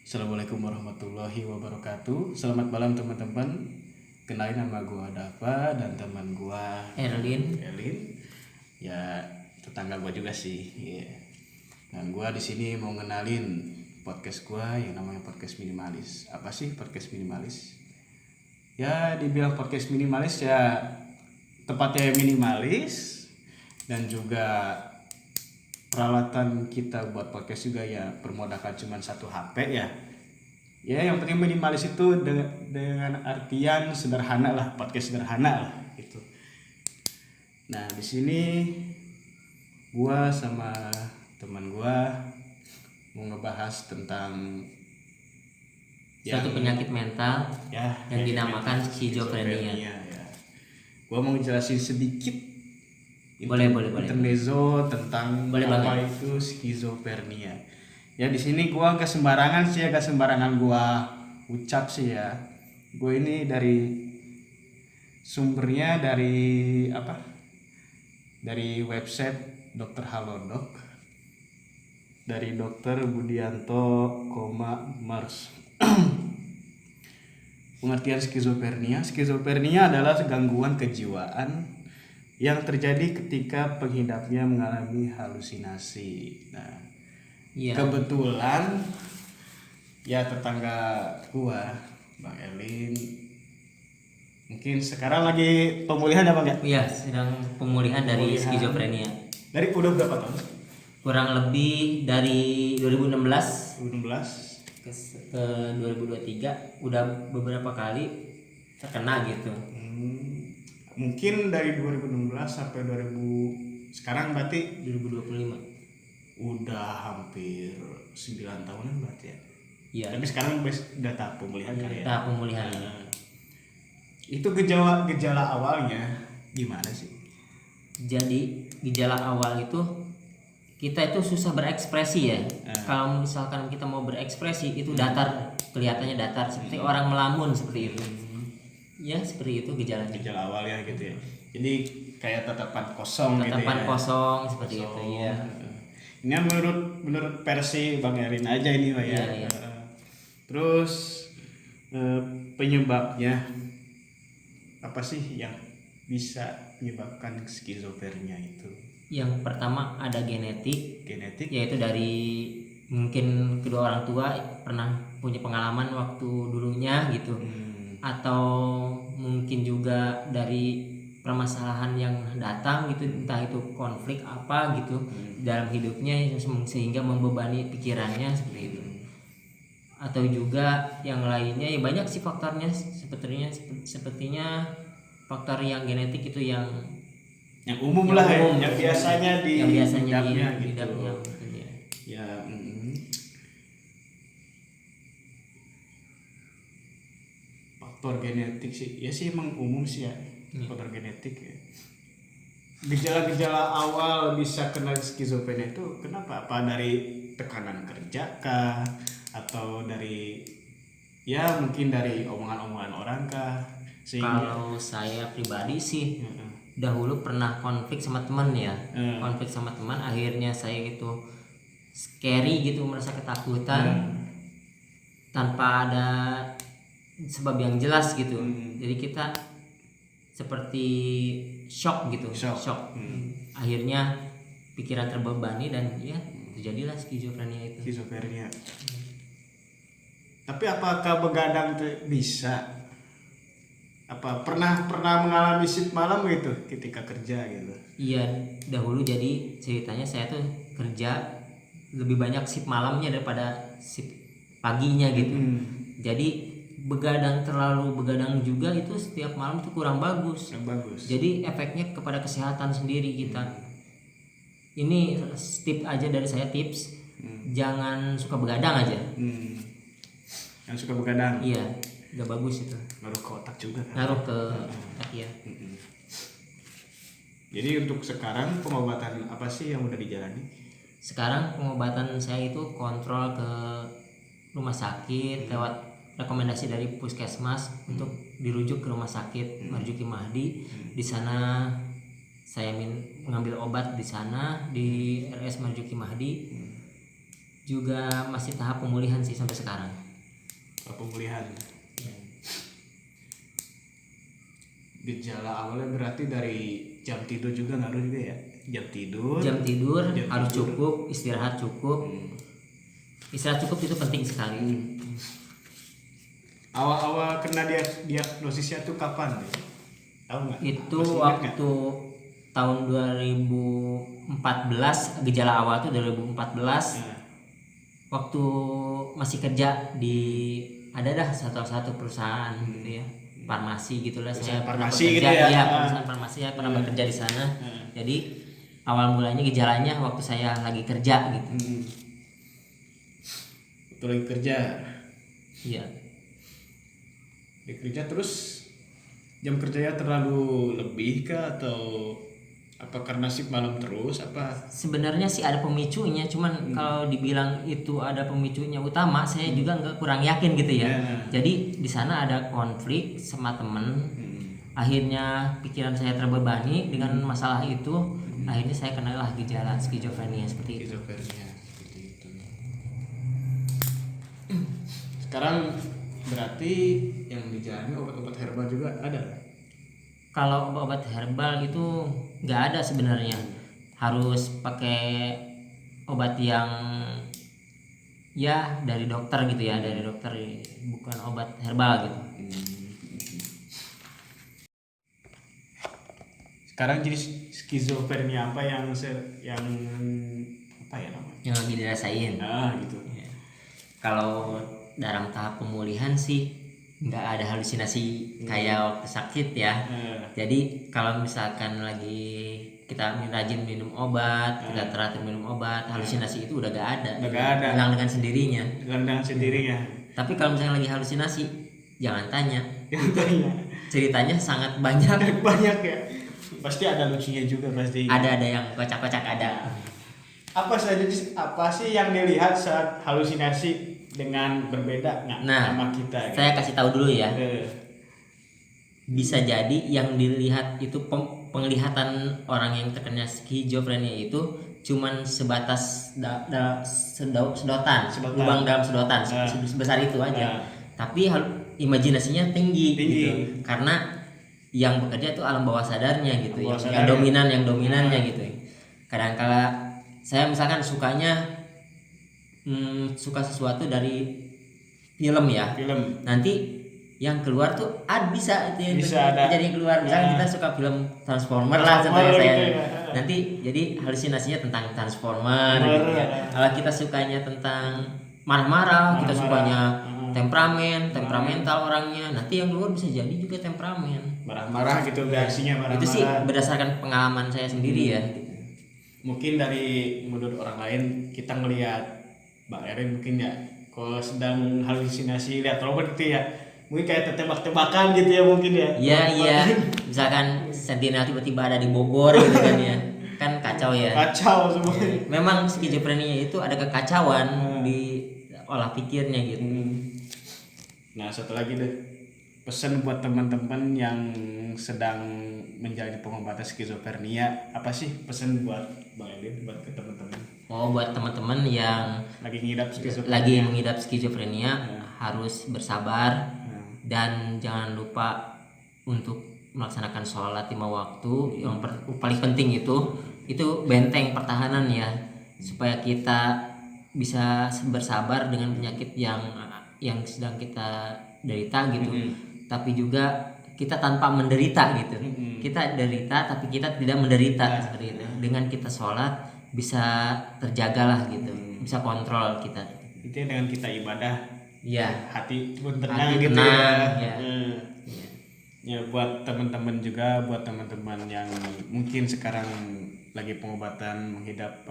Assalamualaikum warahmatullahi wabarakatuh. Selamat malam teman-teman. Kenalin nama gua Dava dan teman gua Erlin. Ya tetangga gua juga sih. Iya. Dan gua di sini mau ngenalin podcast gua yang namanya podcast minimalis. Apa sih podcast minimalis? Ya dibilang podcast minimalis ya tempatnya minimalis dan juga peralatan kita buat podcast juga ya bermodalkan cuma satu HP ya. Ya yang penting minimalis itu dengan artian sederhana lah, podcast sederhana lah gitu. Nah di sini gua sama teman gua mau ngebahas tentang Suatu penyakit mental yang dinamakan skizofrenia. Ya. Gua mau jelasin sedikit Boleh. intermezzo tentang apa itu skizofrenia. Ya di sini gua gak sembarangan gua ucap sih ya. Gue ini dari sumbernya dari apa? Dari website Dr. Halodoc. Dari Dr. Budianto, Mars. Pengertian skizofrenia adalah gangguan kejiwaan yang terjadi ketika penghidapnya mengalami halusinasi. Nah, kebetulan ya tetangga gua, Bang Erlin, mungkin sekarang lagi pemulihan ya Bang ya? Iya, sedang pemulihan dari skizofrenia. Dari udah berapa tahun? Kurang lebih dari 2016 ke 2023 udah beberapa kali terkena gitu. Mungkin dari 2016 sampai 2000 sekarang berarti 2025 udah hampir 9 tahunan berarti ya. Iya. Tapi sekarang udah tahap pemulihan kan ya. Tahap pemulihan. Itu gejala awalnya gimana sih? Jadi gejala awal itu kita itu susah berekspresi ya. Kalau misalkan kita mau berekspresi itu datar, kelihatannya datar seperti orang melamun seperti itu. Ya seperti itu gejalanya. Gejala awalnya gitu ya. Jadi kayak tatapan kosong gitu ya. Tatapan kosong seperti itu ya. Ini menurut versi Bang Erin aja ini Pak ya. Iya. Terus penyebabnya apa sih yang bisa menyebabkan skizofrenia itu? Yang pertama ada genetik, yaitu dari mungkin kedua orang tua pernah punya pengalaman waktu dulunya gitu. Atau mungkin juga dari permasalahan yang datang gitu, entah itu konflik apa gitu dalam hidupnya sehingga membebani pikirannya seperti itu. Atau juga yang lainnya ya banyak sih faktornya, sepertinya faktor yang genetik itu yang umum lah ya, yang biasanya di hidupnya gitu. Ya. Faktor genetik sih ya sih emang umum sih ya. Faktor genetik ya. Gejala-gejala awal bisa kena skizofrenia itu kenapa? Apa dari tekanan kerja kah atau dari ya mungkin dari omongan-omongan orang kah? Kalau saya pribadi sih dahulu pernah konflik sama teman ya. Konflik sama teman akhirnya saya itu scary gitu, merasa ketakutan tanpa ada sebab yang jelas gitu. Jadi kita seperti shock gitu. Akhirnya pikiran terbebani dan ya terjadilah skizofrenia itu. Tapi apakah begadang bisa? Apa pernah mengalami shift malam gitu ketika kerja gitu? Iya, dahulu jadi ceritanya saya tuh kerja lebih banyak shift malamnya daripada shift paginya gitu. Jadi terlalu begadang juga itu setiap malam tuh kurang bagus. Jadi efeknya kepada kesehatan sendiri kita. Ini tips aja dari saya, tips. Jangan suka begadang aja. Yang suka begadang. Iya, gak bagus itu. Ngaruh ke otak juga kan? Ngaruh ke otak ya. Jadi untuk sekarang pengobatan apa sih yang udah dijalani? Sekarang pengobatan saya itu kontrol ke rumah sakit lewat rekomendasi dari puskesmas untuk dirujuk ke rumah sakit Marzuki Mahdi. Di sana saya mengambil obat di sana di RS Marzuki Mahdi. juga masih tahap pemulihan sih sampai sekarang. Pemulihan. Gejala awalnya berarti dari jam tidur juga ngaruh juga ya? Jam tidur harus cukup, istirahat cukup. Istirahat cukup itu penting sekali. Awal-awal kena diagnosisnya tuh kapan deh? Tahu nggak? Itu Masih ingat waktu nggak? tahun 2014, gejala awal tuh 2014. Nah, Waktu masih kerja di ada satu perusahaan gitu ya, farmasi gitulah. Saya pernah farmasi bekerja, gitu ya? iya, perusahaan farmasi, saya pernah bekerja di sana. Jadi awal mulanya gejalanya waktu saya lagi kerja gitu. Waktu lagi kerja. Iya. Di kerja terus jam kerjanya terlalu lebih kah atau apa karena shift malam terus apa? Sebenarnya sih ada pemicunya, cuman kalau dibilang itu ada pemicunya utama, saya juga nggak kurang yakin gitu ya. Jadi di sana ada konflik sama temen. Akhirnya pikiran saya terbebani dengan masalah itu. Akhirnya saya kenalah gejala skizofrenia seperti itu. Skizofrenia seperti itu. Sekarang berarti yang dijalani obat-obat herbal juga ada? Kalau obat herbal itu nggak ada sebenarnya, harus pakai obat yang ya dari dokter gitu ya, dari dokter, bukan obat herbal gitu. Sekarang jadi skizofrenia apa yang apa ya namanya? Yang lagi dirasain. Gitu. Ya. Kalau dalam tahap pemulihan sih nggak ada halusinasi kayak waktu sakit ya. Jadi kalau misalkan lagi kita rajin minum obat, kita teratur minum obat, halusinasi itu udah gak ada. Udah gak ada. Hilang dengan sendirinya. Dengan sendirinya. Tapi kalau misalnya lagi halusinasi, jangan tanya. Ceritanya. Ceritanya sangat banyak. Banyak ya. Pasti ada lucunya juga pasti. Ada yang kocak-kocak ada. Apa sih yang dilihat saat halusinasi dengan berbeda nggak sama kita? Saya kasih tahu dulu ya. Bisa jadi yang dilihat itu penglihatan orang yang terkena skizofrenia itu cuman sebatas sedotan, lubang dalam sedotan, sebesar itu aja. Tapi imajinasinya tinggi gitu. Karena yang bekerja itu alam bawah sadarnya gitu, yang dominannya gitu. Kadang-kala saya misalkan sukanya suka sesuatu dari film ya. Nanti yang keluar tuh bisa jadi keluar. Misalnya kita suka film Transformer lah contohnya saya. Nanti jadi halusinasinya tentang Transformer gitu ya. Kalau kita sukanya tentang marah-marah, kita sukanya temperamental orangnya, nanti yang keluar bisa jadi juga temperamen. Marah-marah gitu, reaksinya marah-marah. Itu sih berdasarkan pengalaman saya sendiri ya. Mungkin dari menurut orang lain kita ngelihat Bang Erin mungkin ya kalau sedang halusinasi lihat robot gitu ya. Mungkin kayak tebak-tebakan gitu ya mungkin ya. Iya. Misalkan Sentinel tiba-tiba ada di Bogor gitu kan ya. Kan kacau ya. Kacau semua. Memang skizofrenia itu ada kekacauan di olah pikirnya gitu. Nah, satu lagi deh. Pesan buat teman-teman yang sedang menjalani pengobatan skizofrenia, apa sih pesan buat Bang Erin buat ke teman-teman? Buat teman-teman yang lagi mengidap skizofrenia harus bersabar. Dan jangan lupa untuk melaksanakan sholat 5 waktu. Yang paling penting itu benteng pertahanan ya, supaya kita bisa bersabar dengan penyakit yang sedang kita derita gitu. Tapi juga kita tanpa menderita gitu. Kita derita tapi kita tidak menderita seperti itu. Dengan kita sholat bisa terjagalah gitu, bisa kontrol kita. Itu dengan kita ibadah. Ya, hati pun tenang gitu ya. Ya buat teman-teman juga, buat teman-teman yang mungkin sekarang lagi pengobatan mengidap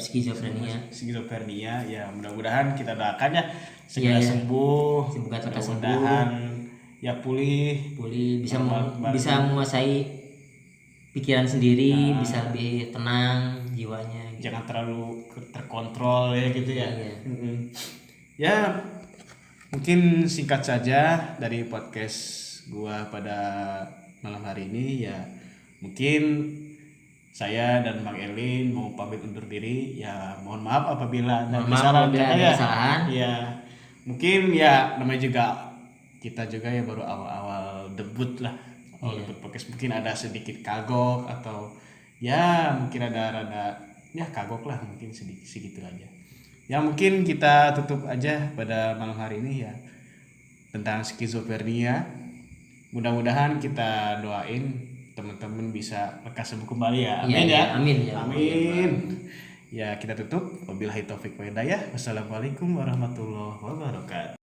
skizofrenia ya, mudah-mudahan kita doakan ya segera sembuh, mudah-mudahan ya pulih bisa menguasai pikiran sendiri, bisa lebih tenang jiwanya gitu. Jangan terlalu terkontrol ya gitu ya. Ya mungkin singkat saja dari podcast gua pada malam hari ini ya, mungkin saya dan Bang Elin mau pamit undur diri. Ya mohon maaf apabila ada Mohon maaf kesalahan apabila kata ada ya. kesalahan. Ya mungkin ya namanya juga kita juga ya baru awal-awal debut lah. Debut podcast, mungkin ada sedikit kagok atau ya mungkin ada rada ya kagok lah, mungkin sedikit segitu aja. Ya mungkin kita tutup aja pada malam hari ini ya tentang skizofrenia. Mudah-mudahan kita doain teman-teman bisa lekas sembuh kembali ya. Amin ya. Amin ya. Amin. Ya kita tutup. Wabillahi taufik wa hidayah. Wassalamualaikum warahmatullahi wabarakatuh.